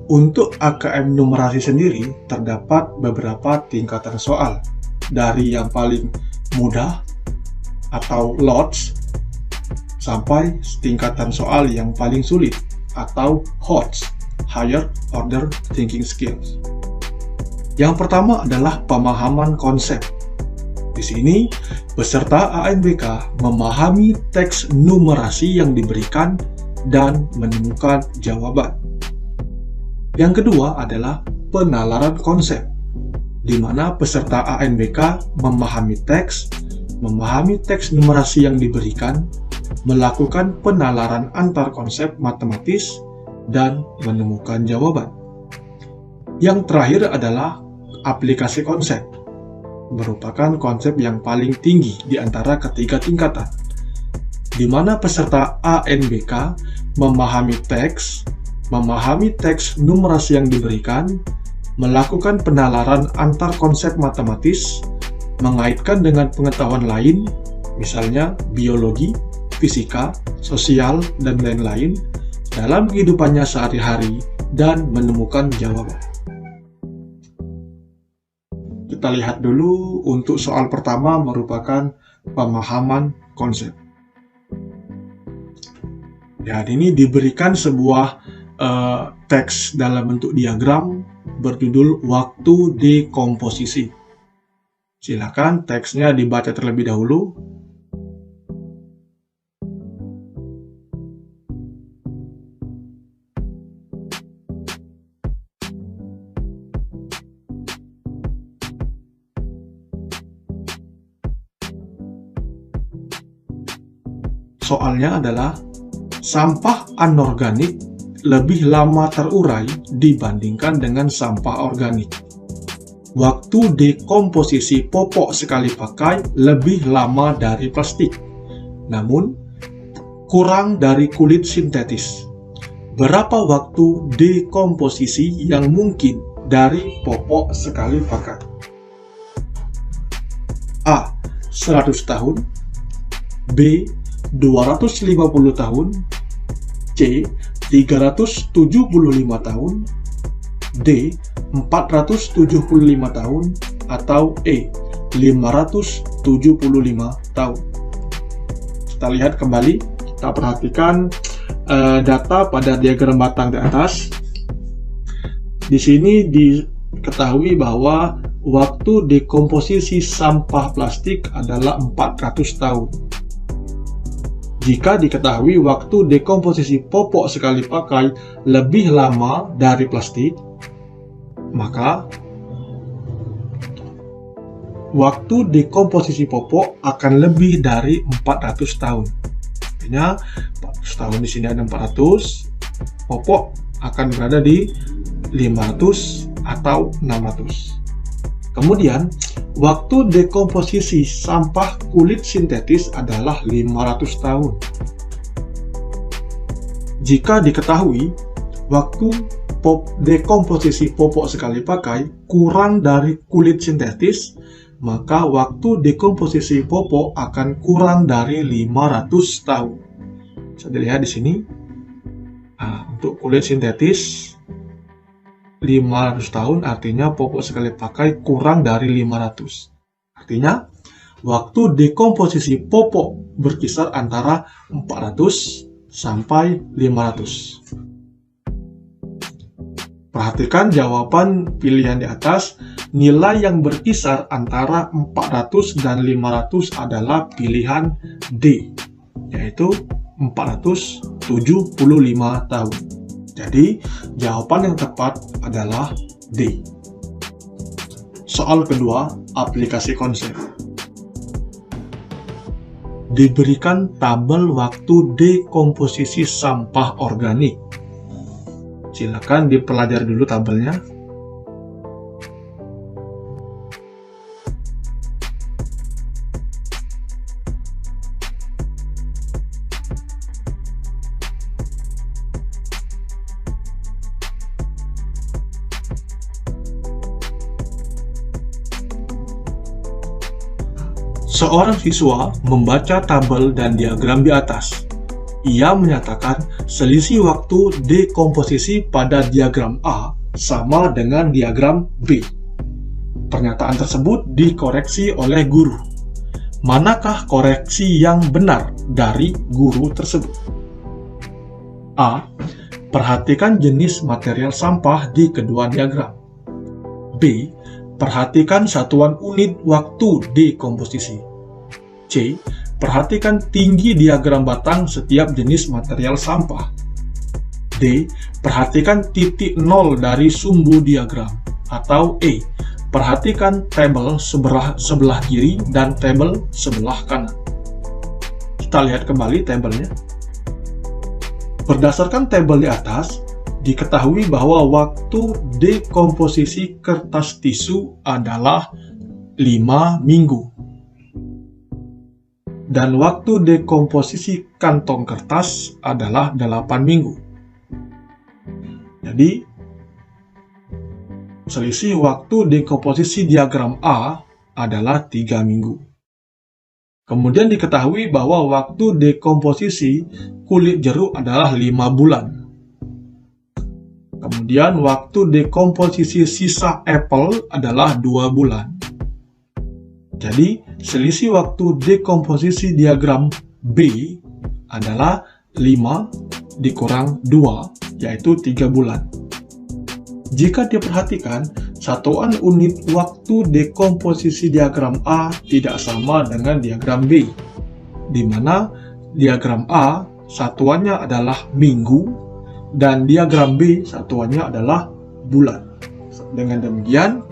Untuk AKM numerasi sendiri, terdapat beberapa tingkatan soal, dari yang paling mudah atau LOTS, sampai tingkatan soal yang paling sulit atau HOTS, Higher Order Thinking Skills. Yang pertama adalah pemahaman konsep. Di sini, peserta ANBK memahami teks numerasi yang diberikan dan menemukan jawaban. Yang kedua adalah penalaran konsep, di mana peserta ANBK memahami teks numerasi yang diberikan, melakukan penalaran antar konsep matematis, dan menemukan jawaban. Yang terakhir adalah aplikasi konsep, merupakan konsep yang paling tinggi di antara ketiga tingkatan, di mana peserta ANBK memahami teks numerasi yang diberikan, melakukan penalaran antar konsep matematis, mengaitkan dengan pengetahuan lain, misalnya biologi, fisika, sosial, dan lain-lain, dalam kehidupannya sehari-hari, dan menemukan jawaban. Kita lihat dulu untuk soal pertama merupakan pemahaman konsep. Ya, ini diberikan sebuah teks dalam bentuk diagram berjudul waktu dekomposisi. Silakan teksnya dibaca terlebih dahulu. Soalnya adalah sampah anorganik lebih lama terurai dibandingkan dengan sampah organik. Waktu dekomposisi popok sekali pakai lebih lama dari plastik, namun kurang dari kulit sintetis. Berapa waktu dekomposisi yang mungkin dari popok sekali pakai? A. 100 tahun, B. 250 tahun, C. 375 tahun, D. 475 tahun, atau E. 575 tahun. Kita lihat kembali, kita perhatikan data pada diagram batang di atas. Di sini diketahui bahwa waktu dekomposisi sampah plastik adalah 400 tahun. Jika diketahui waktu dekomposisi popok sekali pakai lebih lama dari plastik, maka waktu dekomposisi popok akan lebih dari 400 tahun. Artinya 400 tahun di sini ada 400, popok akan berada di 500 atau 600. Kemudian, waktu dekomposisi sampah kulit sintetis adalah 500 tahun. Jika diketahui waktu dekomposisi popok sekali pakai kurang dari kulit sintetis, maka waktu dekomposisi popok akan kurang dari 500 tahun. Bisa dilihat di sini. Untuk kulit sintetis 500 tahun, artinya popok sekali pakai kurang dari 500. Artinya, waktu dekomposisi popok berkisar antara 400 sampai 500. Perhatikan jawaban pilihan di atas. Nilai yang berkisar antara 400 dan 500 adalah pilihan D, yaitu 475 tahun. Jadi, jawaban yang tepat adalah D. Soal kedua, aplikasi konsep. Diberikan tabel waktu dekomposisi sampah organik. Silakan dipelajari dulu tabelnya. Seorang siswa membaca tabel dan diagram di atas. ia menyatakan selisih waktu dekomposisi pada diagram A sama dengan diagram B. Pernyataan tersebut dikoreksi oleh guru. Manakah koreksi yang benar dari guru tersebut? A. Perhatikan jenis material sampah di kedua diagram. B. Perhatikan satuan unit waktu dekomposisi. C. Perhatikan tinggi diagram batang setiap jenis material sampah. D. Perhatikan titik nol dari sumbu diagram. Atau E. Perhatikan tabel sebelah kiri dan tabel sebelah kanan. Kita lihat kembali tabelnya. Berdasarkan tabel di atas, diketahui bahwa waktu dekomposisi kertas tisu adalah 5 minggu. Dan waktu dekomposisi kantong kertas adalah 8 minggu. Jadi, selisih waktu dekomposisi diagram A adalah 3 minggu. Kemudian diketahui bahwa waktu dekomposisi kulit jeruk adalah 5 bulan. Kemudian waktu dekomposisi sisa apel adalah 2 bulan. Jadi, selisih waktu dekomposisi diagram B adalah 5 dikurang 2, yaitu 3 bulan. Jika diperhatikan, satuan unit waktu dekomposisi diagram A tidak sama dengan diagram B, di mana diagram A satuannya adalah minggu dan diagram B satuannya adalah bulan. Dengan demikian,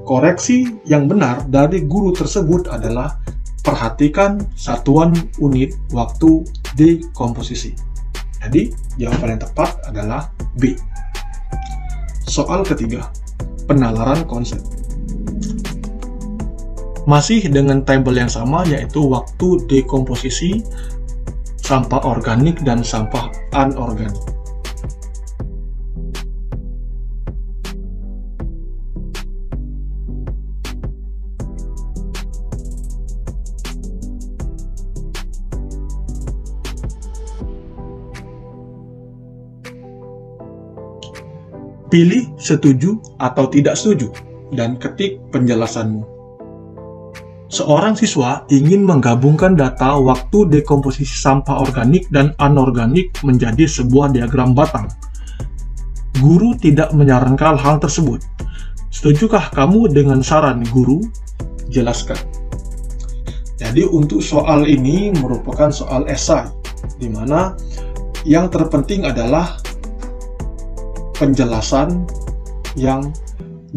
koreksi yang benar dari guru tersebut adalah perhatikan satuan unit waktu dekomposisi. Jadi, jawaban yang tepat adalah B. Soal ketiga, penalaran konsep. Masih dengan tabel yang sama, yaitu waktu dekomposisi sampah organik dan sampah anorganik. Pilih setuju atau tidak setuju dan ketik penjelasanmu. Seorang siswa ingin menggabungkan data waktu dekomposisi sampah organik dan anorganik menjadi sebuah diagram batang. Guru tidak menyarankan hal tersebut. Setujukah kamu dengan saran guru? Jelaskan. Jadi untuk soal ini merupakan soal esai, di mana yang terpenting adalah penjelasan yang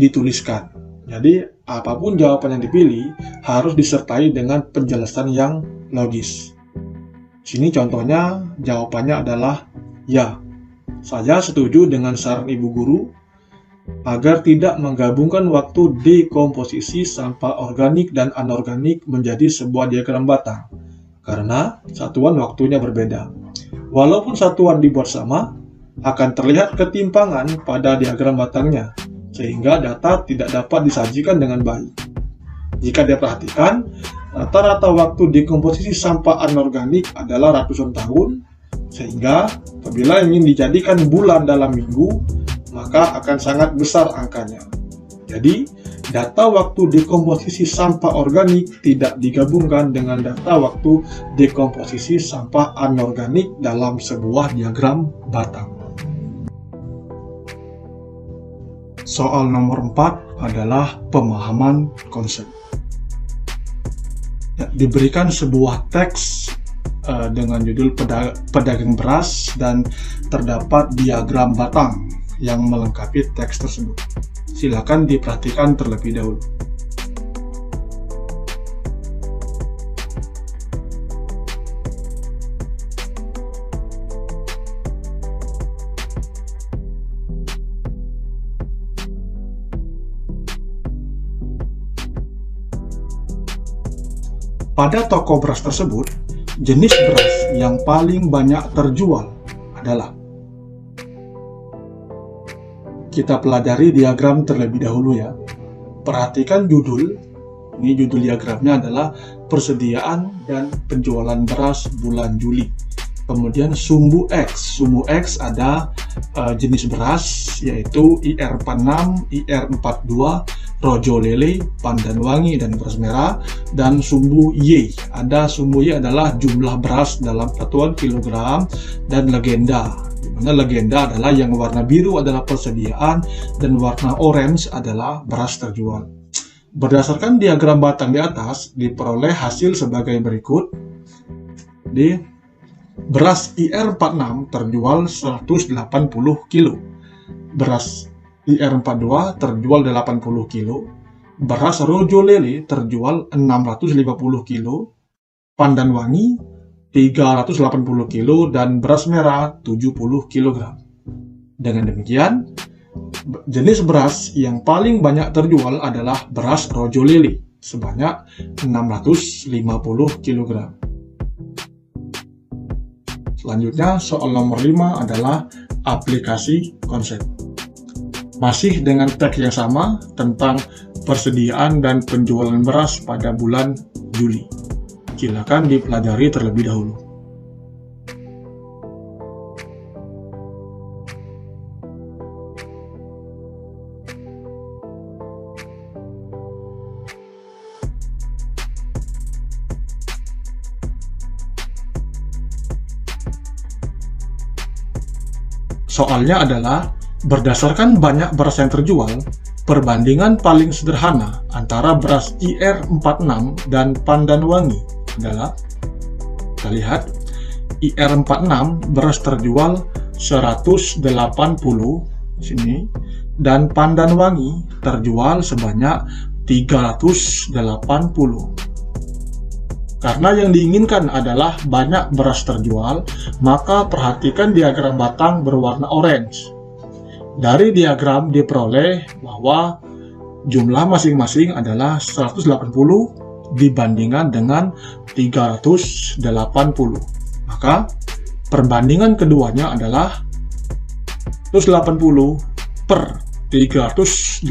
dituliskan. Jadi, apapun jawaban yang dipilih harus disertai dengan penjelasan yang logis. Sini contohnya jawabannya adalah ya. Saya setuju dengan saran ibu guru agar tidak menggabungkan waktu dekomposisi sampah organik dan anorganik menjadi sebuah diagram batang, karena satuan waktunya berbeda. Walaupun satuan dibuat sama, akan terlihat ketimpangan pada diagram batangnya, sehingga data tidak dapat disajikan dengan baik. Jika diperhatikan, rata-rata waktu dekomposisi sampah anorganik adalah ratusan tahun, sehingga apabila ingin dijadikan bulan dalam minggu, maka akan sangat besar angkanya. Jadi, data waktu dekomposisi sampah organik tidak digabungkan dengan data waktu dekomposisi sampah anorganik dalam sebuah diagram batang. Soal nomor 4 adalah pemahaman konsep. Ya, diberikan sebuah teks dengan judul pedagang beras dan terdapat diagram batang yang melengkapi teks tersebut. Silakan diperhatikan terlebih dahulu. Pada toko beras tersebut, jenis beras yang paling banyak terjual adalah. Kita pelajari diagram terlebih dahulu ya. Perhatikan judul. Ini judul diagramnya adalah persediaan dan penjualan beras bulan Juli. Kemudian sumbu X. Sumbu X ada jenis beras yaitu IR46, IR42, Rojo Lele, Pandan Wangi, dan beras merah. Dan sumbu Y. Ada sumbu Y adalah jumlah beras dalam satuan kilogram, dan legenda. Dimana legenda adalah yang warna biru adalah persediaan dan warna orange adalah beras terjual. Berdasarkan diagram batang di atas, diperoleh hasil sebagai berikut. Beras IR46 terjual 180 kg. Beras IR42 terjual 80 kg. Beras Rojo Lele terjual 650 kg. Pandan Wangi 380 kg dan beras merah 70 kg. Dengan demikian, jenis beras yang paling banyak terjual adalah beras Rojo Lele sebanyak 650 kg. Selanjutnya, soal nomor 5 adalah aplikasi konsep. Masih dengan teks yang sama tentang persediaan dan penjualan beras pada bulan Juli. Silakan dipelajari terlebih dahulu. Soalnya adalah, berdasarkan banyak beras yang terjual, perbandingan paling sederhana antara beras IR46 dan Pandan Wangi adalah, kita lihat, IR46 beras terjual 180 sini, dan Pandan Wangi terjual sebanyak 380. Karena yang diinginkan adalah banyak beras terjual, maka perhatikan diagram batang berwarna orange. Dari diagram diperoleh bahwa jumlah masing-masing adalah 180 dibandingkan dengan 380. Maka perbandingan keduanya adalah 180 per 380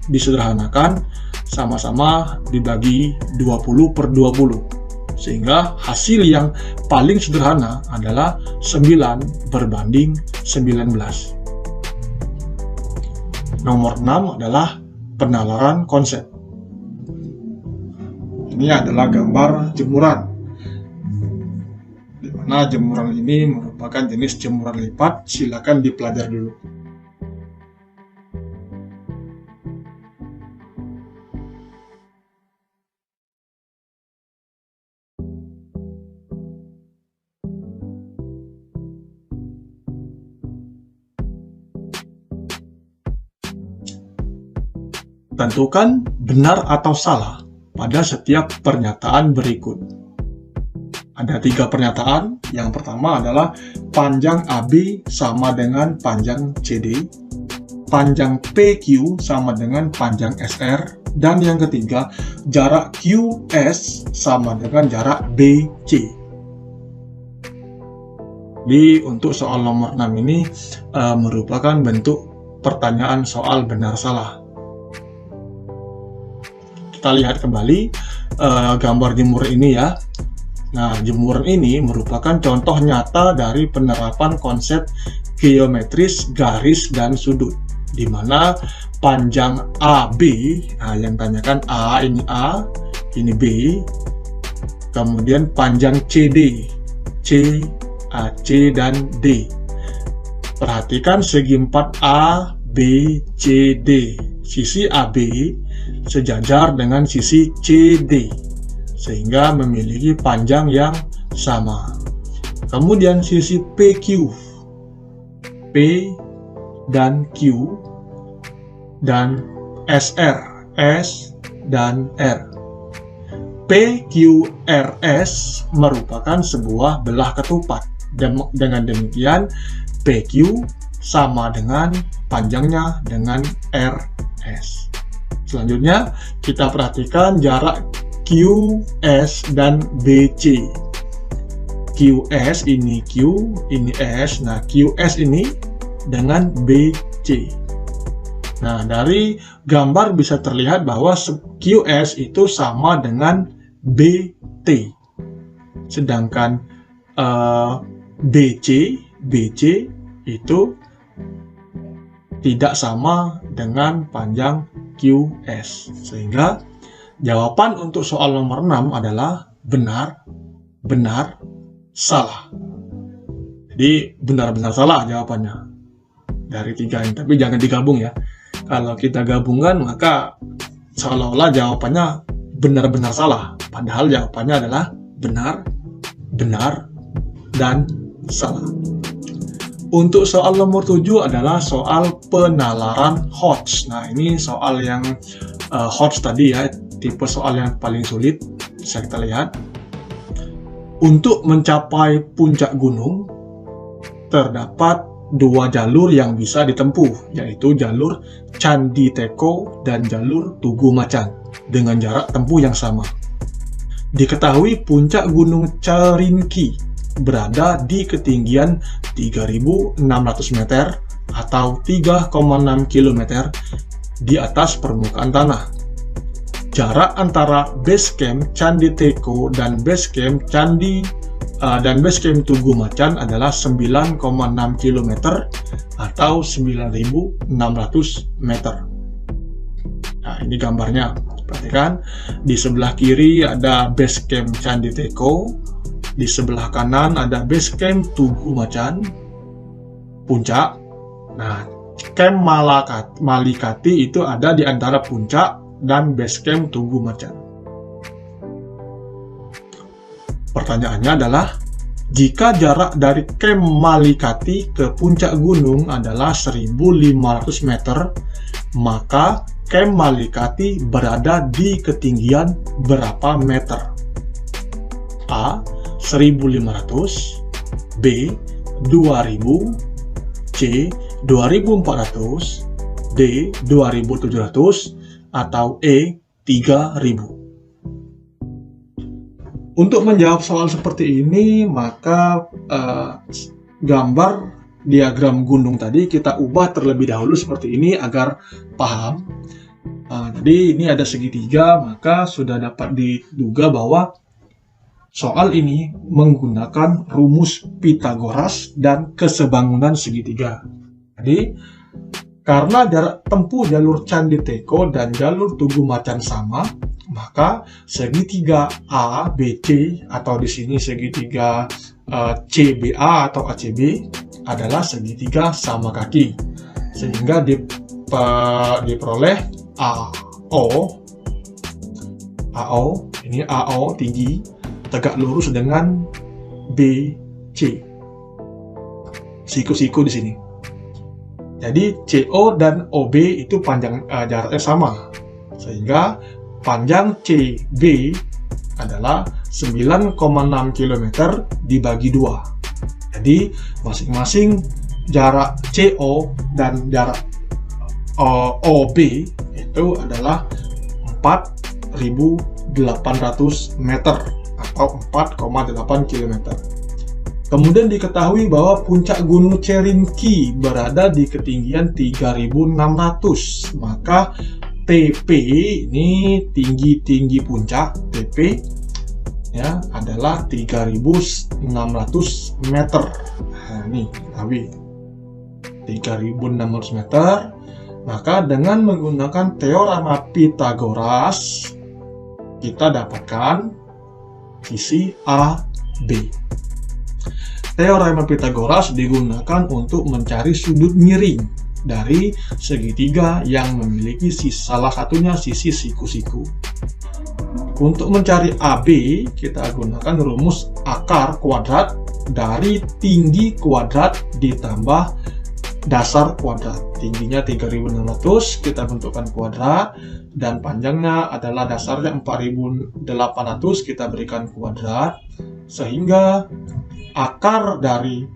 disederhanakan sama-sama dibagi 20 per 20, sehingga hasil yang paling sederhana adalah 9 berbanding 19. Nomor 6 adalah penalaran konsep. Ini adalah gambar jemuran, di mana jemuran ini merupakan jenis jemuran lipat. Silakan dipelajari dulu. Tentukan benar atau salah pada setiap pernyataan berikut. Ada 3 pernyataan. Yang pertama adalah panjang AB sama dengan panjang CD, panjang PQ sama dengan panjang SR, dan yang ketiga, jarak QS sama dengan jarak BC. Jadi untuk soal nomor 6 ini merupakan bentuk pertanyaan soal benar salah. Kita lihat kembali gambar jemuran ini ya. Nah, jemuran ini merupakan contoh nyata dari penerapan konsep geometris garis dan sudut, di mana panjang AB, yang tanyakan ini A, ini B, kemudian panjang CD, C, dan D. Perhatikan segi 4A, B, C, D. Sisi AB sejajar dengan sisi CD, sehingga memiliki panjang yang sama. Kemudian sisi PQ, P dan Q, dan SR, S dan R. PQRS merupakan sebuah belah ketupat. Dengan demikian, PQ sama dengan panjangnya dengan RS. Selanjutnya, kita perhatikan jarak QS dan BC. QS ini Q, ini S. Nah, QS ini dengan BC. Nah, dari gambar bisa terlihat bahwa QS itu sama dengan BT. Sedangkan BC itu tidak sama dengan panjang QS. Sehingga jawaban untuk soal nomor 6 adalah benar, salah. Jadi benar salah jawabannya dari 3 ini. Tapi jangan digabung ya. Kalau kita gabungkan maka seolah-olah jawabannya benar salah. Padahal jawabannya adalah benar, dan salah. Untuk soal nomor 7 adalah soal penalaran Hodge. Nah, ini soal yang Hodge tadi ya, tipe soal yang paling sulit. Bisa kita lihat. Untuk mencapai puncak gunung, terdapat 2 jalur yang bisa ditempuh, yaitu jalur Candi Teko dan jalur Tugu Macan, dengan jarak tempuh yang sama. Diketahui puncak Gunung Carinki berada di ketinggian 3.600 meter atau 3,6 km di atas permukaan tanah. Jarak antara base camp Candi Teko dan base camp Tugu Macan adalah 9,6 km atau 9.600 meter. Nah, ini gambarnya. Perhatikan, di sebelah kiri ada base camp Candi Teko, di sebelah kanan ada base camp Tugu Macan, puncak. Nah, camp Malikati itu ada di antara puncak dan base camp Tugu Macan. Pertanyaannya adalah, jika jarak dari camp Malikati ke puncak gunung adalah 1.500 meter, maka camp Malikati berada di ketinggian berapa meter? A. 1.500, B. 2.000, C. 2.400, D. 2.700, atau E. 3.000. Untuk menjawab soal seperti ini, maka gambar diagram gunung tadi kita ubah terlebih dahulu seperti ini agar paham. Jadi ini ada segitiga, maka sudah dapat diduga bahwa soal ini menggunakan rumus Pythagoras dan kesebangunan segitiga. Jadi karena jarak tempuh jalur Candi Teko dan jalur Tugu Macan sama, maka segitiga ABC atau di sini segitiga CBA atau ACB adalah segitiga sama kaki, sehingga diperoleh AO ini AO tinggi tegak lurus dengan BC, siku-siku di sini. Jadi CO dan OB itu panjang jaraknya sama, sehingga panjang CB adalah 9,6 km dibagi 2. Jadi masing-masing jarak CO dan jarak OB itu adalah 4.800 meter atau 4,8 km. Kemudian diketahui bahwa puncak Gunung Carinki berada di ketinggian 3.600, maka TP ini tinggi puncak TP ya adalah 3.600 meter. Nah, ini ketahui 3.600 meter. Maka dengan menggunakan teorema Pythagoras kita dapatkan sisi AB. Teorema Pythagoras digunakan untuk mencari sudut miring dari segitiga yang memiliki salah satunya sisi siku-siku. Untuk mencari AB, kita gunakan rumus akar kuadrat dari tinggi kuadrat ditambah dasar kuadrat. Tingginya 3.600, kita bentukkan kuadrat, dan panjangnya adalah dasarnya 4.800, kita berikan kuadrat, sehingga akar dari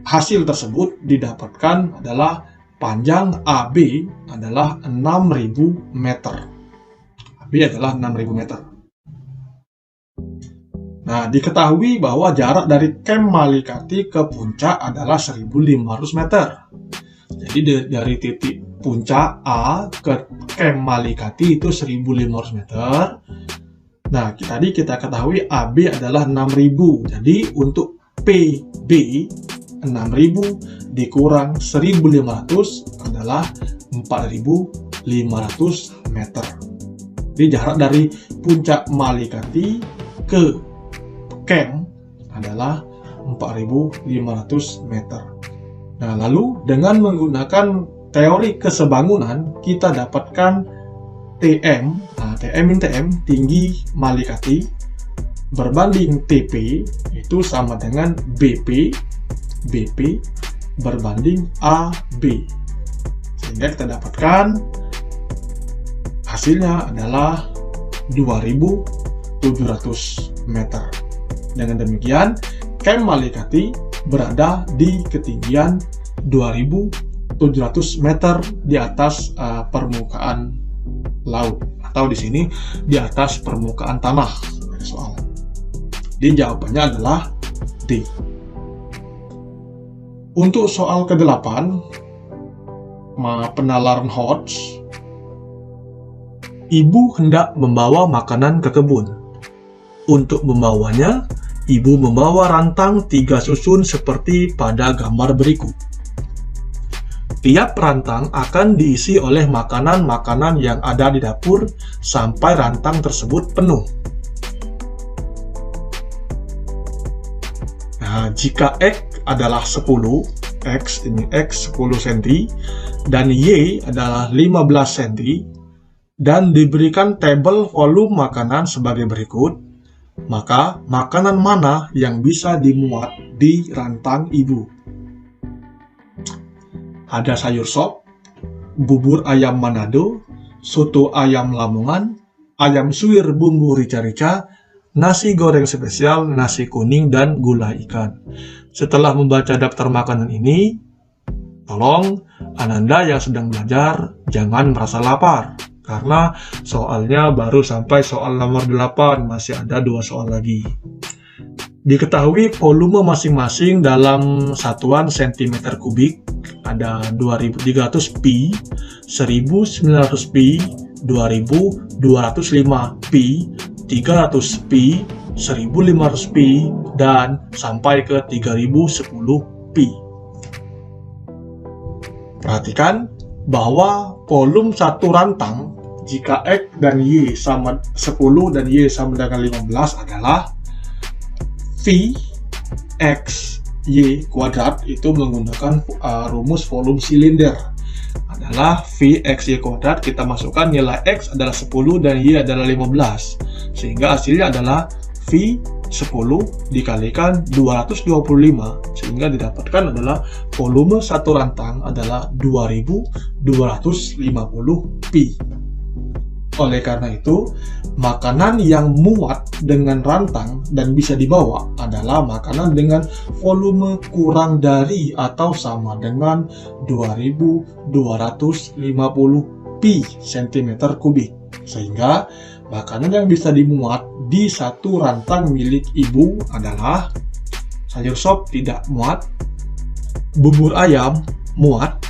hasil tersebut didapatkan adalah panjang AB adalah 6.000 meter. AB adalah 6.000 meter. Nah, diketahui bahwa jarak dari Camp Malikati ke puncak adalah 1.500 meter. Jadi dari titik puncak A ke Camp Malikati itu 1.500 meter. Nah, tadi kita ketahui AB adalah 6.000. Jadi untuk PB 6.000 dikurang 1.500 adalah 4.500 meter. Jadi jarak dari puncak Malikati ke camp adalah 4.500 meter. Nah, lalu dengan menggunakan teori kesebangunan kita dapatkan TM, TM tinggi Malikati berbanding TP itu sama dengan BP berbanding AB, sehingga kita dapatkan hasilnya adalah 2.700 meter. Dengan demikian, Camp Malikati berada di ketinggian 2.700 meter di atas permukaan laut, atau di sini di atas permukaan tanah. Soal. Jadi jawabannya adalah D. Untuk soal ke-8, penalaran Hodge. Ibu hendak membawa makanan ke kebun. Untuk membawanya, ibu membawa rantang 3 susun seperti pada gambar berikut. Tiap rantang akan diisi oleh makanan-makanan yang ada di dapur sampai rantang tersebut penuh. Nah, jika X adalah 10, X 10 cm, dan Y adalah 15 cm, dan diberikan tabel volume makanan sebagai berikut, maka makanan mana yang bisa dimuat di rantang ibu? Ada sayur sop, bubur ayam Manado, soto ayam Lamongan, ayam suwir bumbu rica-rica, nasi goreng spesial, nasi kuning, dan gulai ikan. Setelah membaca daftar makanan ini, tolong Ananda yang sedang belajar jangan merasa lapar, karena soalnya baru sampai soal nomor 8, masih ada 2 soal lagi. Diketahui volume masing-masing dalam satuan cm kubik ada 2300 pi, 1900 pi, 2205 pi, 300 pi, 1500 pi, dan sampai ke 3010 pi. Perhatikan bahwa volume satu rantang jika X dan Y sama 10 dan Y sama dengan 15 adalah V X Y kuadrat, itu menggunakan rumus volume silinder adalah V X Y kuadrat. Kita masukkan nilai X adalah 10 dan Y adalah 15, sehingga hasilnya adalah V 10 dikalikan 225, sehingga didapatkan adalah volume satu rantang adalah 2250 pi. Oleh karena itu, makanan yang muat dengan rantang dan bisa dibawa adalah makanan dengan volume kurang dari atau sama dengan 2250 pi cm kubik. Sehingga makanan yang bisa dimuat di satu rantang milik ibu adalah sayur sop tidak muat, bubur ayam muat,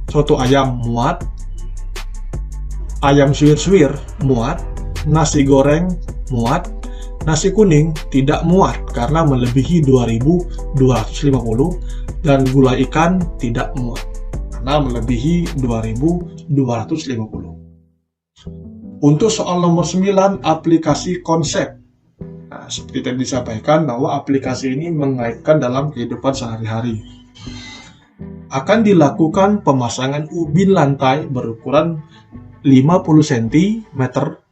soto ayam muat, ayam suwir-suwir muat, nasi goreng muat, nasi kuning tidak muat karena melebihi 2250, dan gulai ikan tidak muat karena melebihi 2250. Untuk soal nomor 9, aplikasi konsep. Nah, seperti tadi disampaikan bahwa aplikasi ini mengaitkan dalam kehidupan sehari-hari. Akan dilakukan pemasangan ubin lantai berukuran 50 cm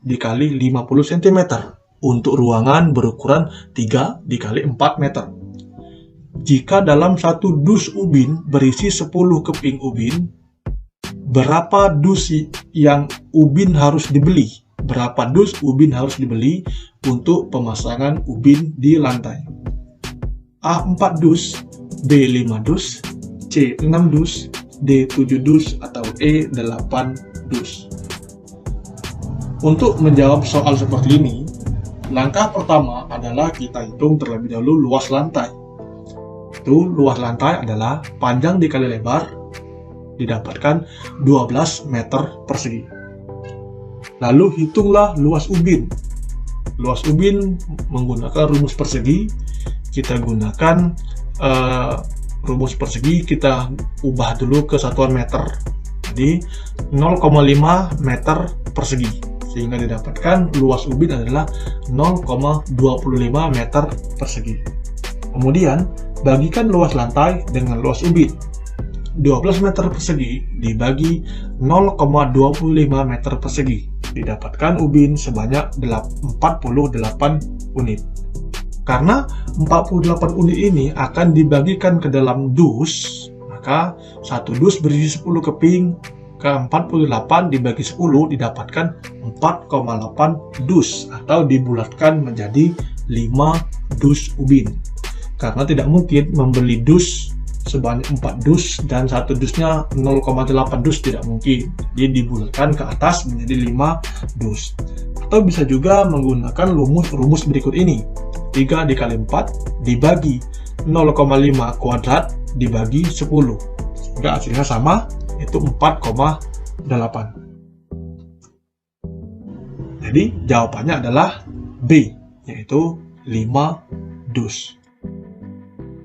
dikali 50 cm untuk ruangan berukuran 3 dikali 4 meter. Jika dalam satu dus ubin berisi 10 keping ubin, berapa dus yang ubin harus dibeli? Berapa dus ubin harus dibeli untuk pemasangan ubin di lantai? A 4 dus, B 5 dus, C 6 dus, D 7 dus, atau E 8 dus. Untuk menjawab soal seperti ini, langkah pertama adalah kita hitung terlebih dahulu luas lantai. Itu luas lantai adalah panjang dikali lebar, didapatkan 12 meter persegi. Lalu hitunglah luas ubin. luas ubin menggunakan rumus persegi. Kita gunakan rumus persegi, kita ubah dulu ke satuan meter. Jadi 0,5 meter persegi, sehingga didapatkan luas ubin adalah 0,25 meter persegi. Kemudian bagikan luas lantai dengan luas ubin. 12 meter persegi dibagi 0,25 meter persegi, didapatkan ubin sebanyak 48 unit. Karena 48 unit ini akan dibagikan ke dalam dus, maka satu dus berisi 10 keping, ke 48 dibagi 10 didapatkan 4,8 dus, atau dibulatkan menjadi 5 dus ubin. Karena tidak mungkin membeli dus sebanyak 4 dus dan satu dusnya 0,8 dus, tidak mungkin. Jadi dibulatkan ke atas menjadi 5 dus. Atau bisa juga menggunakan rumus berikut ini. 3 dikali 4 dibagi 0,5 kuadrat dibagi 10, sehingga hasilnya sama, itu 4,8. Jadi jawabannya adalah B, yaitu 5 dus.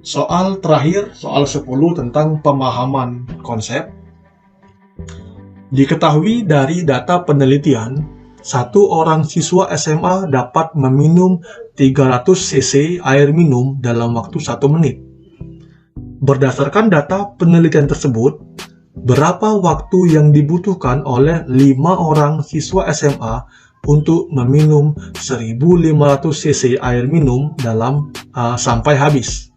Soal terakhir, soal 10 tentang pemahaman konsep. Diketahui dari data penelitian, satu orang siswa SMA dapat meminum 300 cc air minum dalam waktu 1 menit. Berdasarkan data penelitian tersebut, berapa waktu yang dibutuhkan oleh 5 orang siswa SMA untuk meminum 1500 cc air minum dalam sampai habis?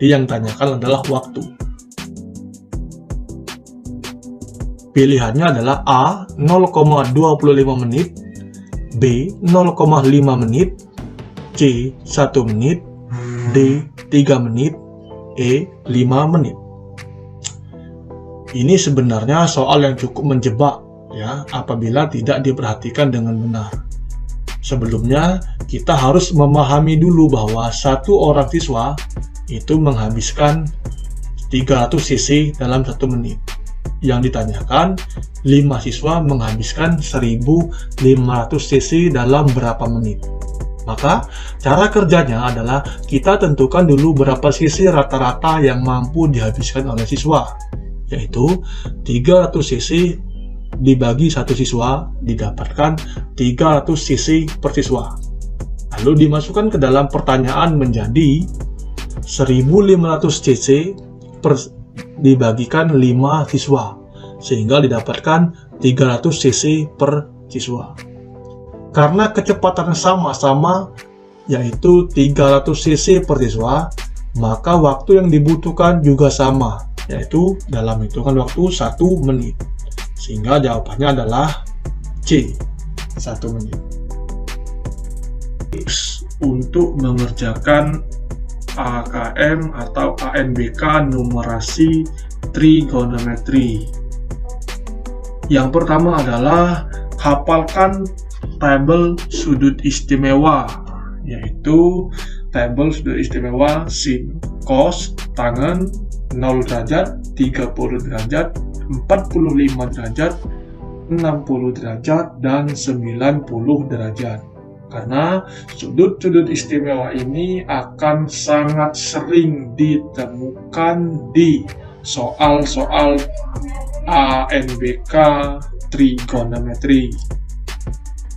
Yang ditanyakan adalah waktu. Pilihannya adalah A 0,25 menit, B 0,5 menit, C 1 menit, D 3 menit, E 5 menit. Ini sebenarnya soal yang cukup menjebak ya, apabila tidak diperhatikan dengan benar. Sebelumnya kita harus memahami dulu bahwa satu orang siswa itu menghabiskan 300 cc dalam 1 menit. Yang ditanyakan, 5 siswa menghabiskan 1500 cc dalam berapa menit. Maka cara kerjanya adalah kita tentukan dulu berapa cc rata-rata yang mampu dihabiskan oleh siswa, yaitu 300 cc dibagi 1 siswa didapatkan 300 cc per siswa. Lalu dimasukkan ke dalam pertanyaan menjadi 1500 cc dibagikan 5 siswa, sehingga didapatkan 300 cc per siswa. Karena kecepatan sama-sama, yaitu 300 cc per siswa, maka waktu yang dibutuhkan juga sama, yaitu dalam hitungan waktu 1 menit. Sehingga jawabannya adalah C, 1 menit. Untuk mengerjakan AKM atau ANBK numerasi trigonometri. Yang pertama adalah hafalkan tabel sudut istimewa, yaitu tabel sudut istimewa sin, cos, tangen, 0 derajat, 30 derajat, 45 derajat, 60 derajat, dan 90 derajat. Karena sudut-sudut istimewa ini akan sangat sering ditemukan di soal-soal ANBK trigonometri.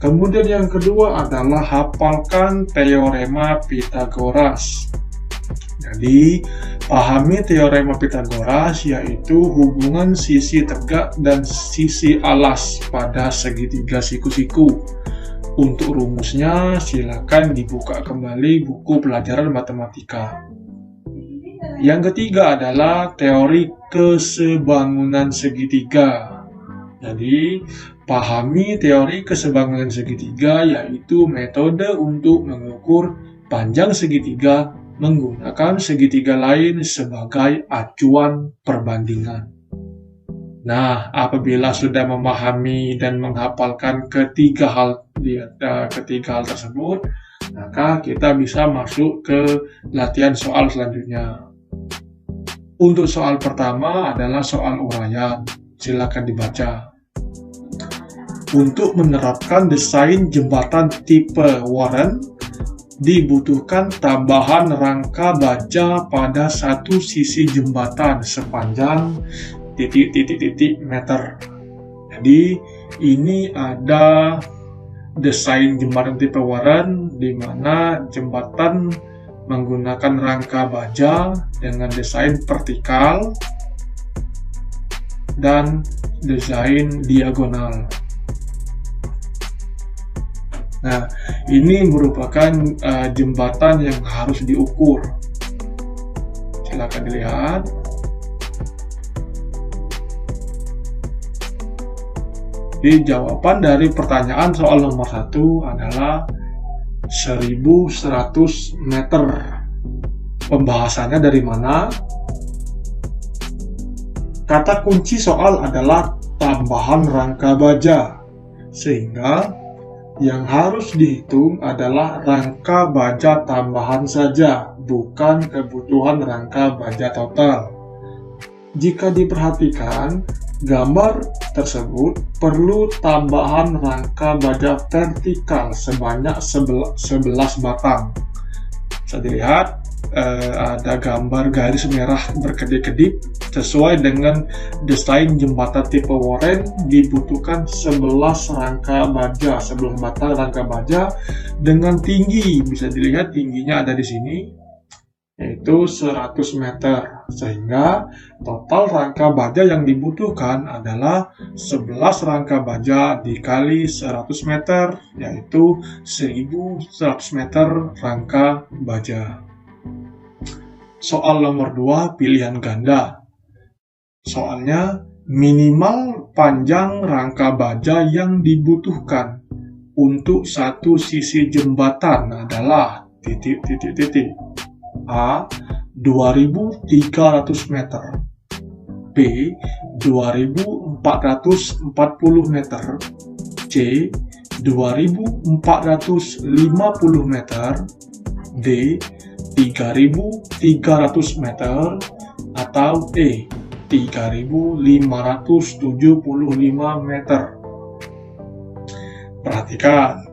Kemudian yang kedua adalah hafalkan teorema Pythagoras. Jadi, pahami teorema Pythagoras, yaitu hubungan sisi tegak dan sisi alas pada segitiga siku-siku. Untuk rumusnya, silakan dibuka kembali buku pelajaran matematika. Yang ketiga adalah teori kesebangunan segitiga. Jadi, pahami teori kesebangunan segitiga, yaitu metode untuk mengukur panjang segitiga menggunakan segitiga lain sebagai acuan perbandingan. Nah, apabila sudah memahami dan menghafalkan ketiga hal tersebut, maka kita bisa masuk ke latihan soal selanjutnya. Untuk soal pertama adalah soal uraian. Silakan dibaca. Untuk menerapkan desain jembatan tipe Warren, dibutuhkan tambahan rangka baja pada satu sisi jembatan sepanjang titik-titik meter. Jadi ini ada desain jembatan tipe Warren di mana jembatan menggunakan rangka baja dengan desain vertikal dan desain diagonal. Nah, ini merupakan jembatan yang harus diukur. Silakan dilihat. Di jawaban dari pertanyaan soal nomor 1 adalah 1100 meter. Pembahasannya dari mana? Kata kunci soal adalah tambahan rangka baja, sehingga yang harus dihitung adalah rangka baja tambahan saja, bukan kebutuhan rangka baja total. Jika diperhatikan, gambar tersebut perlu tambahan rangka baja vertikal sebanyak 11 batang. Bisa dilihat ada gambar garis merah berkedip-kedip. Sesuai dengan desain jembatan tipe Warren, dibutuhkan 11 rangka baja, 11 batang rangka baja dengan tinggi, bisa dilihat tingginya ada di sini, yaitu 100 meter. Sehingga total rangka baja yang dibutuhkan adalah 11 rangka baja dikali 100 meter, yaitu 1100 meter rangka baja. Soal nomor 2, pilihan ganda. Soalnya, minimal panjang rangka baja yang dibutuhkan untuk satu sisi jembatan adalah titik-titik-titik. A. 2.300 meter. B. 2.440 meter. C. 2.450 meter. D. 3.300 meter. Atau E. 3.575 meter. Perhatikan,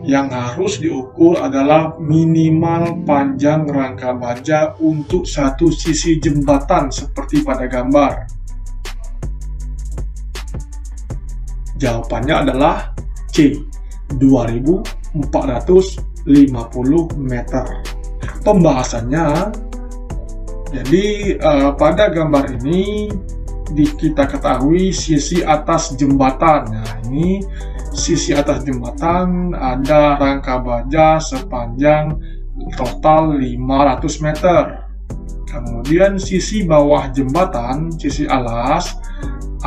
yang harus diukur adalah minimal panjang rangka baja untuk satu sisi jembatan seperti pada gambar. Jawabannya adalah C. 2.450 meter. Pembahasannya, jadi pada gambar ini kita ketahui sisi atas jembatan. Nah, ini sisi atas jembatan ada rangka baja sepanjang total 500 meter. Kemudian sisi bawah jembatan, sisi alas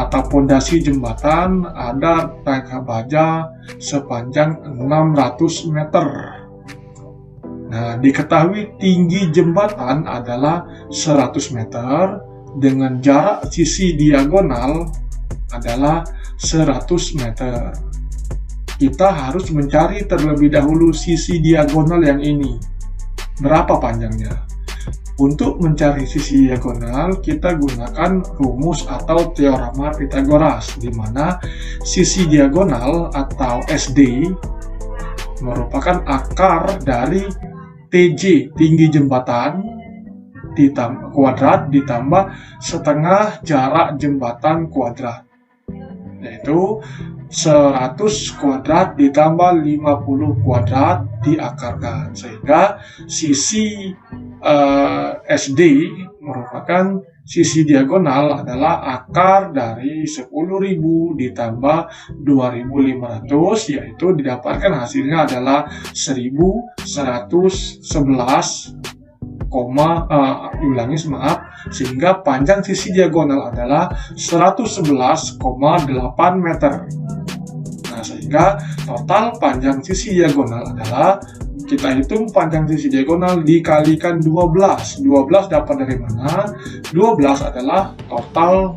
atau pondasi jembatan ada rangka baja sepanjang 600 meter. Nah, diketahui tinggi jembatan adalah 100 meter dengan jarak sisi diagonal adalah 100 meter. Kita harus mencari terlebih dahulu sisi diagonal yang ini. Berapa panjangnya? Untuk mencari sisi diagonal, kita gunakan rumus atau teorema Pythagoras, di mana sisi diagonal atau SD merupakan akar dari TJ, tinggi jembatan, kuadrat ditambah setengah jarak jembatan kuadrat, yaitu 100 kuadrat ditambah 50 kuadrat diakarkan, sehingga sisi SD merupakan sisi diagonal adalah akar dari 10.000 ditambah 2.500, yaitu didapatkan hasilnya adalah 1.111, sehingga panjang sisi diagonal adalah 111,8 meter. Nah, sehingga total panjang sisi diagonal adalah, kita hitung panjang sisi diagonal dikalikan 12. 12 dapat dari mana? 12 adalah total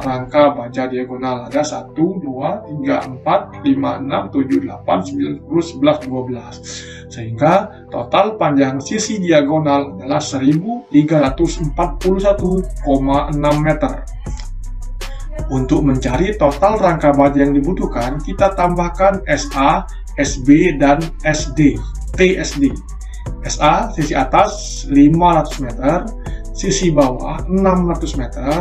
rangka baja diagonal. Ada 1, 2, 3, 4, 5, 6, 7, 8, 9, 10, 11, 12. Sehingga total panjang sisi diagonal adalah 1.341,6 meter. Untuk mencari total rangka baja yang dibutuhkan, kita tambahkan SA, SB, dan SD, TSD. SA, sisi atas 500 meter, sisi bawah 600 meter,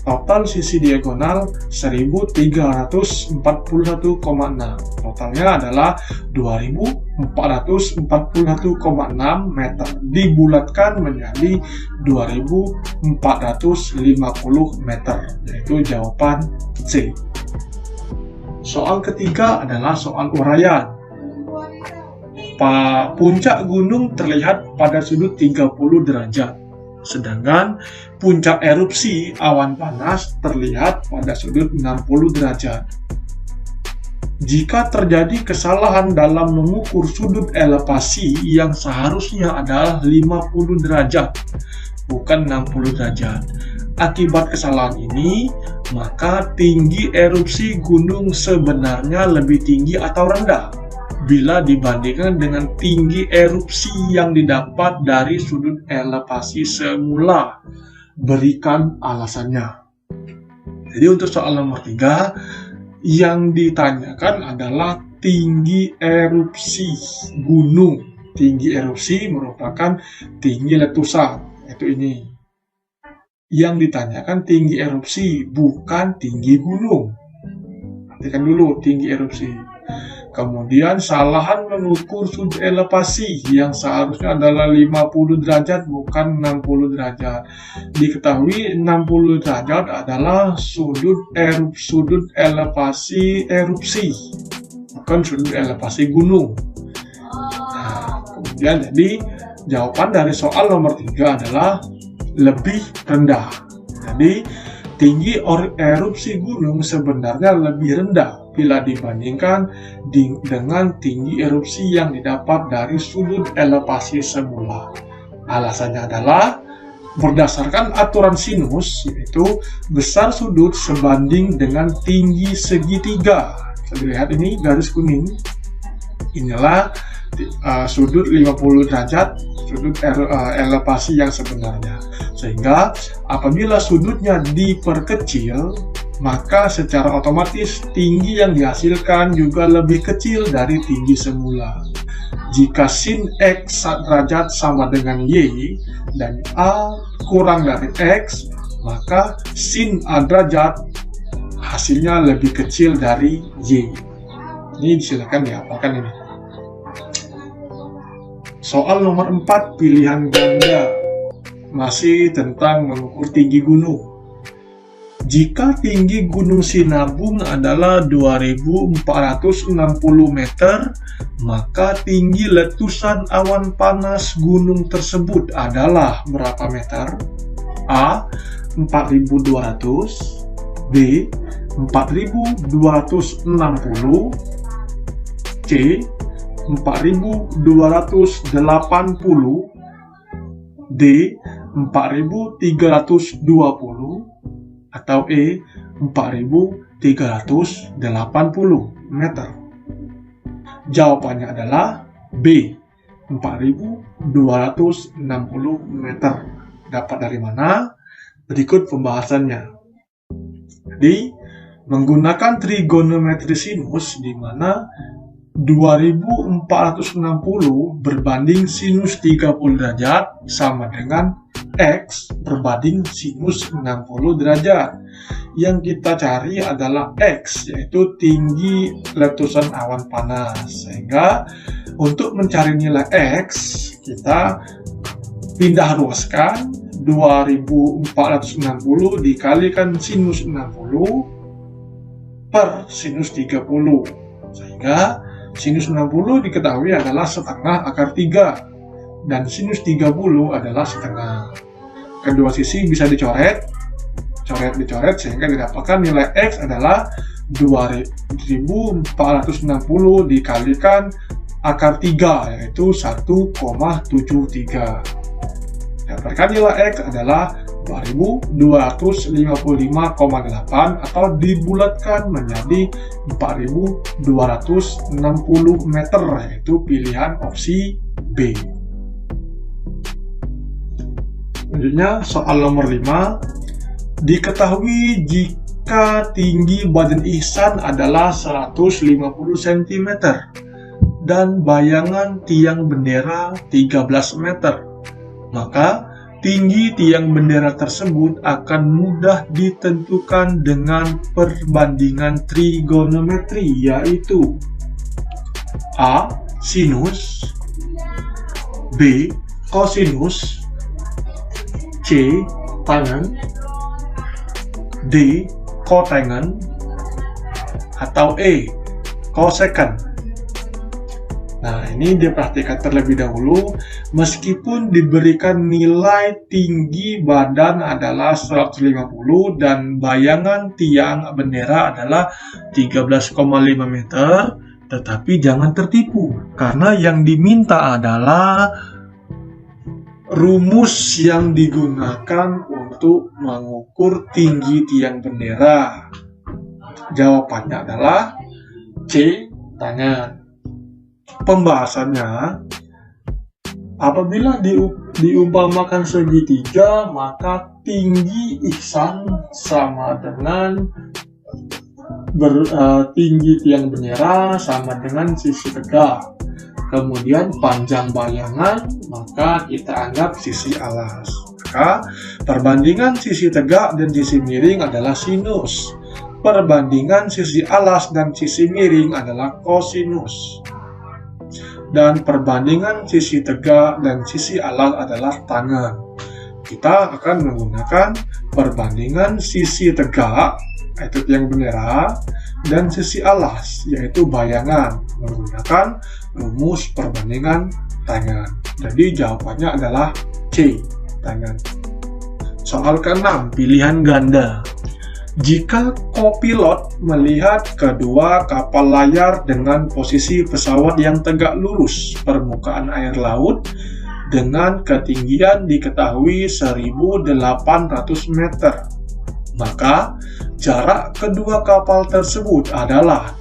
total sisi diagonal 1341,6. Totalnya adalah 2441,6 meter, dibulatkan menjadi 2450 meter, yaitu jawaban C. Soal ketiga adalah soal uraian. Puncak gunung terlihat pada sudut 30 derajat, sedangkan puncak erupsi awan panas terlihat pada sudut 60 derajat. Jika terjadi kesalahan dalam mengukur sudut elevasi yang seharusnya adalah 50 derajat, bukan 60 derajat. Akibat kesalahan ini, maka tinggi erupsi gunung sebenarnya lebih tinggi atau rendah bila dibandingkan dengan tinggi erupsi yang didapat dari sudut elevasi semula. Berikan alasannya. Jadi untuk soal nomor 3, yang ditanyakan adalah tinggi erupsi gunung. Tinggi erupsi merupakan tinggi letusan, yaitu ini. Yang ditanyakan tinggi erupsi, bukan tinggi gunung. Perhatikan dulu tinggi erupsi. Kemudian kesalahan mengukur sudut elevasi yang seharusnya adalah 50 derajat bukan 60 derajat. Diketahui 60 derajat adalah sudut elevasi erupsi, bukan sudut elevasi gunung. Nah, kemudian jadi jawaban dari soal nomor 3 adalah lebih rendah. Jadi tinggi erupsi gunung sebenarnya lebih rendah bila dibandingkan dengan tinggi erupsi yang didapat dari sudut elevasi semula. Alasannya adalah berdasarkan aturan sinus, yaitu besar sudut sebanding dengan tinggi segitiga. Bisa dilihat ini garis kuning. Inilah sudut 50 derajat, sudut elevasi yang sebenarnya. Sehingga apabila sudutnya diperkecil, maka secara otomatis tinggi yang dihasilkan juga lebih kecil dari tinggi semula. Jika sin X derajat sama dengan Y dan A kurang dari X, maka sin A derajat hasilnya lebih kecil dari Y. Ini silakan dihafalkan ini. Soal nomor 4, pilihan ganda. Masih tentang mengukur tinggi gunung. Jika tinggi Gunung Sinabung adalah 2460 meter, maka tinggi letusan awan panas gunung tersebut adalah berapa meter? A. 4200, B. 4260, C. 4280, D. 4320, atau E. 4380 meter. Jawabannya adalah B. 4260 meter. Dapat dari mana? Berikut pembahasannya. Jadi, menggunakan trigonometri sinus di mana 2460 berbanding sinus 30 derajat sama dengan X berbanding sinus 60 derajat. Yang kita cari adalah X, yaitu tinggi letusan awan panas. Sehingga untuk mencari nilai X, kita pindah ruaskan 2460 dikalikan sinus 60 per sinus 30. Sehingga sinus 60 diketahui adalah setengah akar 3 dan sinus 30 adalah setengah. Kedua sisi bisa dicoret sehingga didapatkan nilai X adalah 2460 dikalikan akar 3, yaitu 1,73. Dapatkan nilai X adalah 2255,8 atau dibulatkan menjadi 4260 meter, yaitu pilihan opsi B. Selanjutnya soal nomor 5. Diketahui jika tinggi badan Ihsan adalah 150 cm dan bayangan tiang bendera 13 meter, maka tinggi tiang bendera tersebut akan mudah ditentukan dengan perbandingan trigonometri, yaitu A. Sinus, B. Kosinus, C. Tangen, D. Kotangen, atau E. Kosekant. Nah, ini diperhatikan terlebih dahulu. Meskipun diberikan nilai tinggi badan adalah 150 dan bayangan tiang bendera adalah 13,5 meter, tetapi jangan tertipu, karena yang diminta adalah rumus yang digunakan untuk mengukur tinggi tiang bendera. Jawabannya adalah C. Tangan. Pembahasannya, apabila diumpamakan segitiga, maka tinggi Ihsan sama dengan tinggi tiang bendera sama dengan sisi tegak. Kemudian panjang bayangan, maka kita anggap sisi alas. Maka perbandingan sisi tegak dan sisi miring adalah sinus. Perbandingan sisi alas dan sisi miring adalah kosinus. Dan perbandingan sisi tegak dan sisi alas adalah tangen. Kita akan menggunakan perbandingan sisi tegak, yaitu tiang bendera, dan sisi alas, yaitu bayangan, menggunakan rumus perbandingan tangen. Jadi jawabannya adalah C. Tangen. Soal ke-6, pilihan ganda. Jika kopilot melihat kedua kapal layar dengan posisi pesawat yang tegak lurus permukaan air laut dengan ketinggian diketahui 1.800 meter, maka jarak kedua kapal tersebut adalah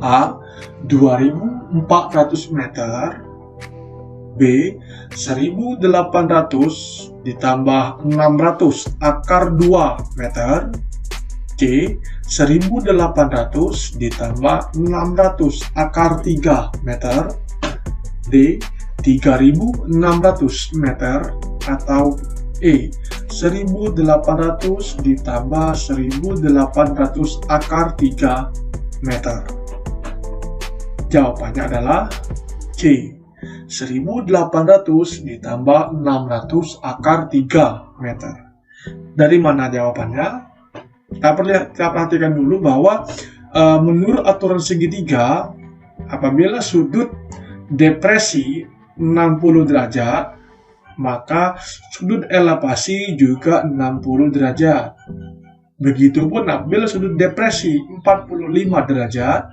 A. 2.400 meter, B. 1.800 ditambah 600 akar 2 meter, C. 1.800 ditambah 600 akar 3 meter, D. 3.600 meter, atau E. 1.800 ditambah 1.800 akar 3 meter. Jawabannya adalah C. 1.800 ditambah 600 akar 3 meter. Dari mana jawabannya? Kita perhatikan dulu bahwa menurut aturan segitiga, apabila sudut depresi 60 derajat, maka sudut elevasi juga 60 derajat. Begitupun apabila sudut depresi 45 derajat,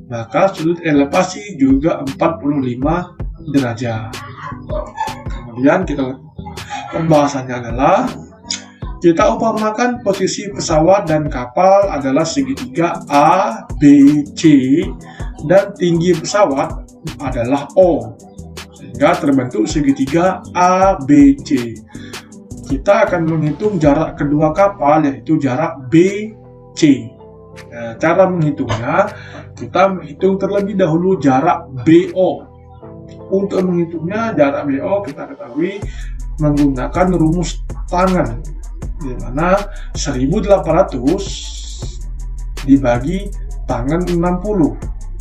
maka sudut elevasi juga 45 derajat. Kemudian pembahasannya adalah kita umpamakan posisi pesawat dan kapal adalah segitiga A, B, C, dan tinggi pesawat adalah O, sehingga terbentuk segitiga A, B, C. Kita akan menghitung jarak kedua kapal, yaitu jarak B, C. Nah, cara menghitungnya, kita menghitung terlebih dahulu jarak BO. Untuk menghitungnya jarak BO kita ketahui menggunakan rumus tangen, di mana 1.800 dibagi tangen 60,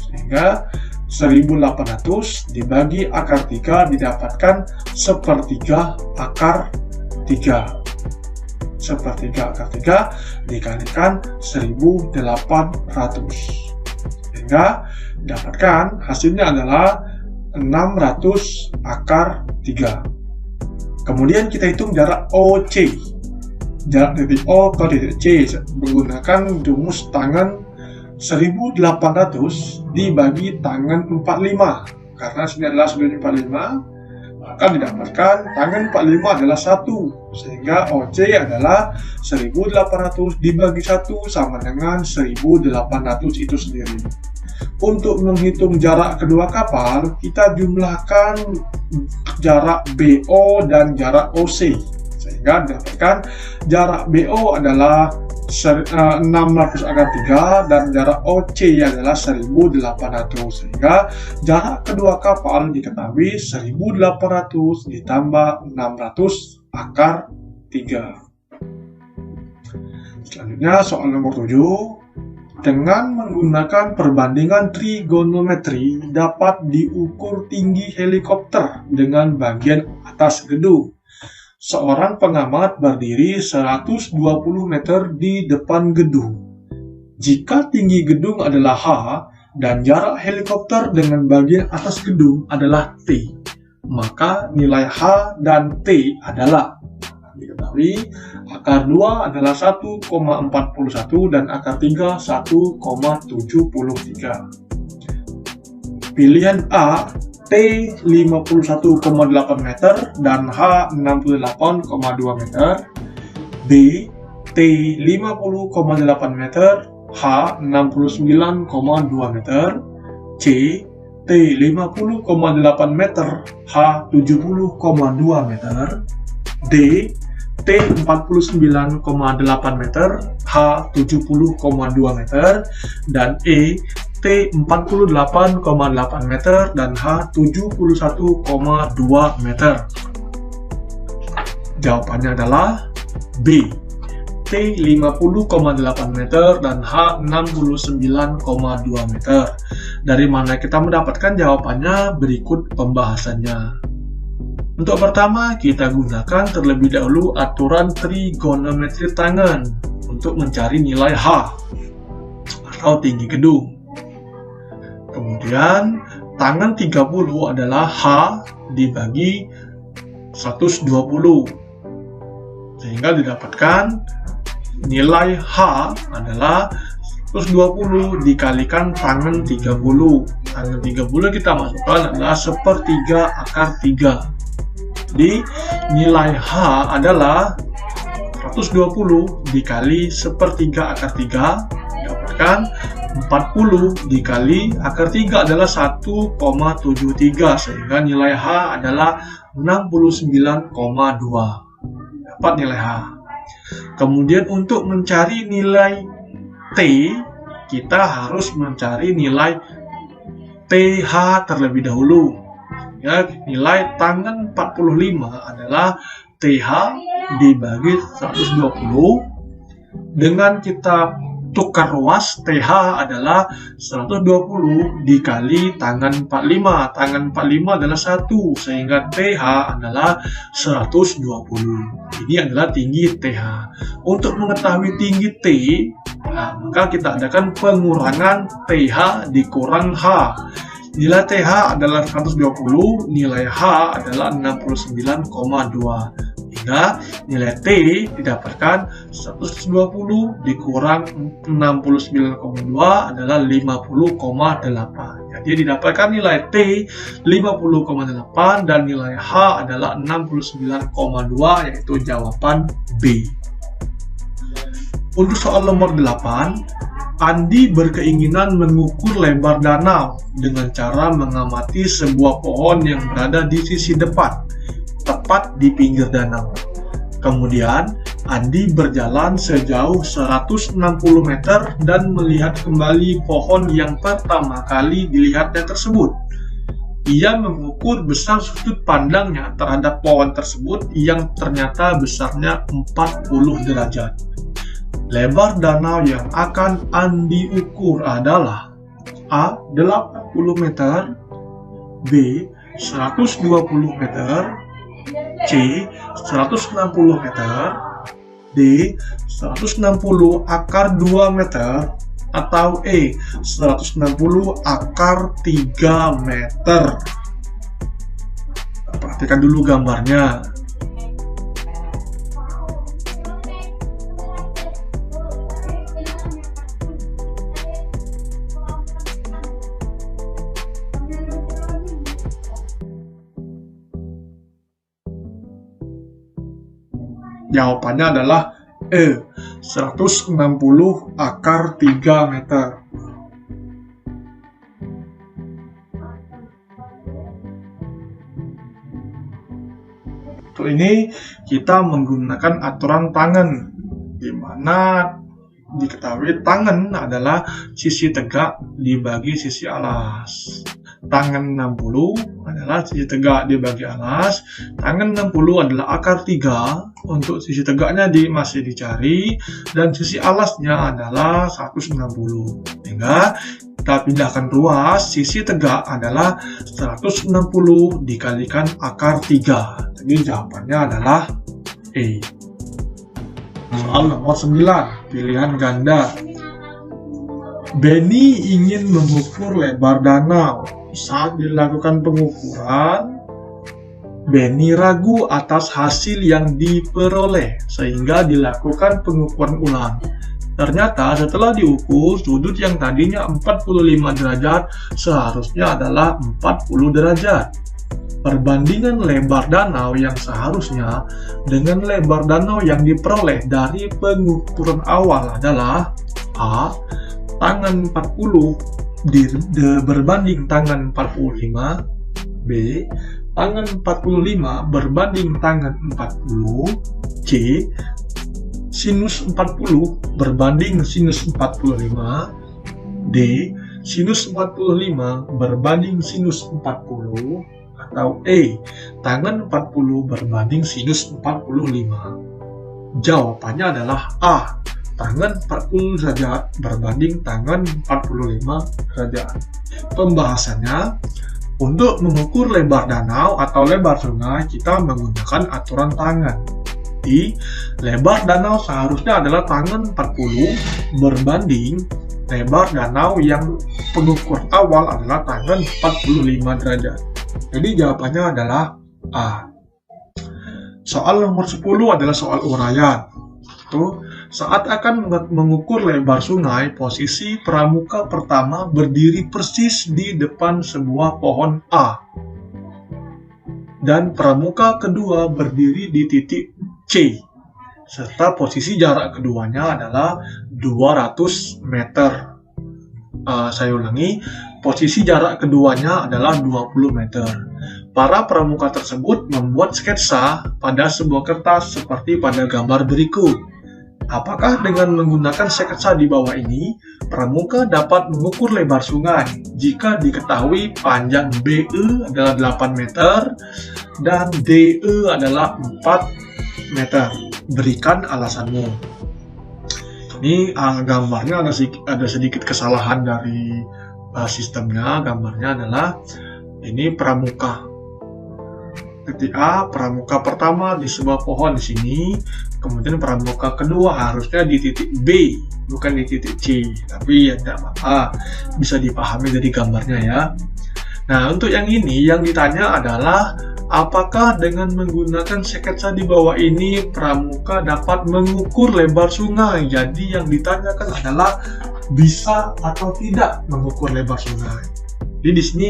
sehingga 1.800 dibagi akar 3 didapatkan sepertiga akar 3. Sepertiga akar 3 dikalikan 1.800, sehingga dapatkan hasilnya adalah 600 akar 3. Kemudian kita hitung jarak OC. Jarak titik O ke titik C menggunakan rumus tangen 1.800 dibagi tangen 45. Karena sini adalah sudut 45, maka didapatkan tangen 45 adalah 1, sehingga OC adalah 1.800 dibagi 1 sama dengan 1.800 itu sendiri. Untuk menghitung jarak kedua kapal, kita jumlahkan jarak BO dan jarak OC, Sehingga didapatkan jarak BO adalah 600 akar 3 dan jarak OC adalah 1800. Sehingga jarak kedua kapal diketahui 1800 ditambah 600 akar 3. Selanjutnya soal nomor 7. Dengan menggunakan perbandingan trigonometri dapat diukur tinggi helikopter dengan bagian atas gedung. Seorang pengamat berdiri 120 meter di depan gedung. Jika tinggi gedung adalah H dan jarak helikopter dengan bagian atas gedung adalah T, maka nilai H dan T adalah, diketahui akar 2 adalah 1,41 dan akar 3 1,73. Pilihan A T 51,8 meter dan H 68,2 meter. B T 50,8 meter, H 69,2 meter. C T 50,8 meter, H 70,2 meter. D T 49,8 meter, H 70,2 meter, dan E T 48,8 meter dan H 71,2 meter. Jawabannya adalah B T 50,8 meter dan H 69,2 meter. Dari mana kita mendapatkan jawabannya? Berikut pembahasannya. Untuk pertama, kita gunakan terlebih dahulu aturan trigonometri tangan untuk mencari nilai H atau tinggi gedung. Kemudian, tangan 30 adalah H dibagi 120. Sehingga didapatkan nilai H adalah 120 dikalikan tangan 30. Tangan 30 kita masukkan adalah 1/3 akar 3. Jadi nilai H adalah 120 dikali 1/3 akar 3, dapatkan 40 dikali akar 3 adalah 1,73, sehingga nilai H adalah 69,2. Dapat nilai H. Kemudian untuk mencari nilai T, kita harus mencari nilai TH terlebih dahulu. Ya, nilai tangan 45 adalah TH dibagi 120. Dengan kita tukar ruas, TH adalah 120 dikali tangan 45. Tangan 45 adalah 1, sehingga TH adalah 120. Ini adalah tinggi TH. Untuk mengetahui tinggi T, maka kita adakan pengurangan TH dikurang H. Nilai TH adalah 120, nilai H adalah 69,2. Hingga nilai T didapatkan 120 dikurang 69,2 adalah 50,8. Jadi didapatkan nilai T 50,8 dan nilai H adalah 69,2, yaitu jawaban B. Untuk soal nomor 8, Andi berkeinginan mengukur lebar danau dengan cara mengamati sebuah pohon yang berada di sisi depan, tepat di pinggir danau. Kemudian, Andi berjalan sejauh 160 meter dan melihat kembali pohon yang pertama kali dilihatnya tersebut. Ia mengukur besar sudut pandangnya terhadap pohon tersebut yang ternyata besarnya 40 derajat. Lebar danau yang akan Andi ukur adalah A. 80 meter, B. 120 meter, C. 160 meter, D. 160 akar 2 meter, atau E. 160 akar 3 meter. Perhatikan dulu gambarnya. Jawabannya adalah E. 160 akar 3 meter. Untuk ini kita menggunakan aturan tangen, di mana diketahui tangen adalah sisi tegak dibagi sisi alas. Tangen 60 adalah sisi tegak dibagi alas. Tangen 60 adalah akar 3. Untuk sisi tegaknya masih dicari, dan sisi alasnya adalah 160. Sehingga kita pindahkan ruas, sisi tegak adalah 160 dikalikan akar 3. Jadi jawabannya adalah E. Soal nomor 9, pilihan ganda. Benny ingin mengukur lebar danau. Saat dilakukan pengukuran, Benny ragu atas hasil yang diperoleh, sehingga dilakukan pengukuran ulang. Ternyata setelah diukur, sudut yang tadinya 45 derajat seharusnya adalah 40 derajat. Perbandingan lebar danau yang seharusnya dengan lebar danau yang diperoleh dari pengukuran awal adalah A. Tangan 40 berbanding tangan 45. B. Tangan 45 berbanding tangan 40. C. Sinus 40 berbanding sinus 45. D. Sinus 45 berbanding sinus 40. Atau E. Tangan 40 berbanding sinus 45. Jawabannya adalah A. Tangan 40 derajat berbanding tangan 45 derajat. Pembahasannya, untuk mengukur lebar danau atau lebar sungai, kita menggunakan aturan tangan. Di lebar danau seharusnya adalah tangan 40 berbanding lebar danau yang pengukur awal adalah tangan 45 derajat. Jadi jawabannya adalah A. Soal nomor 10 adalah soal uraian. Saat akan mengukur lebar sungai, posisi pramuka pertama berdiri persis di depan sebuah pohon A. Dan pramuka kedua berdiri di titik C. Serta posisi jarak keduanya adalah 200 meter. Saya ulangi, posisi jarak keduanya adalah 20 meter. Para pramuka tersebut membuat sketsa pada sebuah kertas seperti pada gambar berikut. Apakah dengan menggunakan sketsa di bawah ini, pramuka dapat mengukur lebar sungai jika diketahui panjang BE adalah 8 meter dan DE adalah 4 meter? Berikan alasanmu. Ini gambarnya ada sedikit kesalahan dari sistemnya. Gambarnya adalah ini pramuka. Titik A, pramuka pertama di sebuah pohon di sini. Kemudian pramuka kedua harusnya di titik B, bukan di titik C. Tapi ya tidak apa-apa, bisa dipahami dari gambarnya ya. Nah, untuk yang ini, yang ditanya adalah apakah dengan menggunakan sketsa di bawah ini pramuka dapat mengukur lebar sungai? Jadi yang ditanyakan adalah bisa atau tidak mengukur lebar sungai. Jadi di sini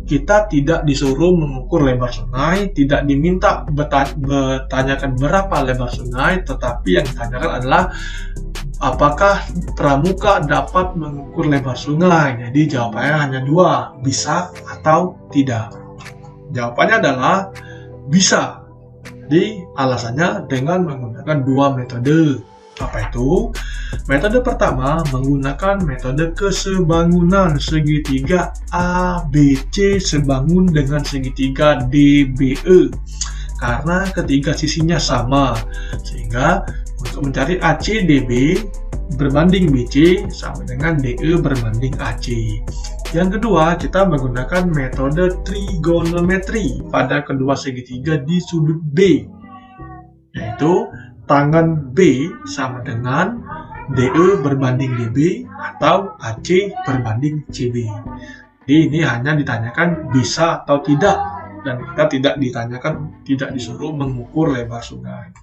kita tidak disuruh mengukur lebar sungai, tidak diminta bertanyakan berapa lebar sungai, tetapi yang ditanyakan adalah apakah pramuka dapat mengukur lebar sungai. Jadi jawabannya hanya dua, bisa atau tidak. Jawabannya adalah bisa. Jadi alasannya dengan menggunakan dua metode. Apa itu? Metode pertama menggunakan metode kesebangunan segitiga ABC sebangun dengan segitiga DBE karena ketiga sisinya sama, sehingga untuk mencari ACDB berbanding BC sama dengan DE berbanding AC. Yang kedua, kita menggunakan metode trigonometri pada kedua segitiga di sudut B, yaitu tangan B sama dengan DE berbanding DB atau AC berbanding CB. Jadi ini hanya ditanyakan bisa atau tidak, dan kita tidak ditanyakan, tidak disuruh mengukur lebar sungai.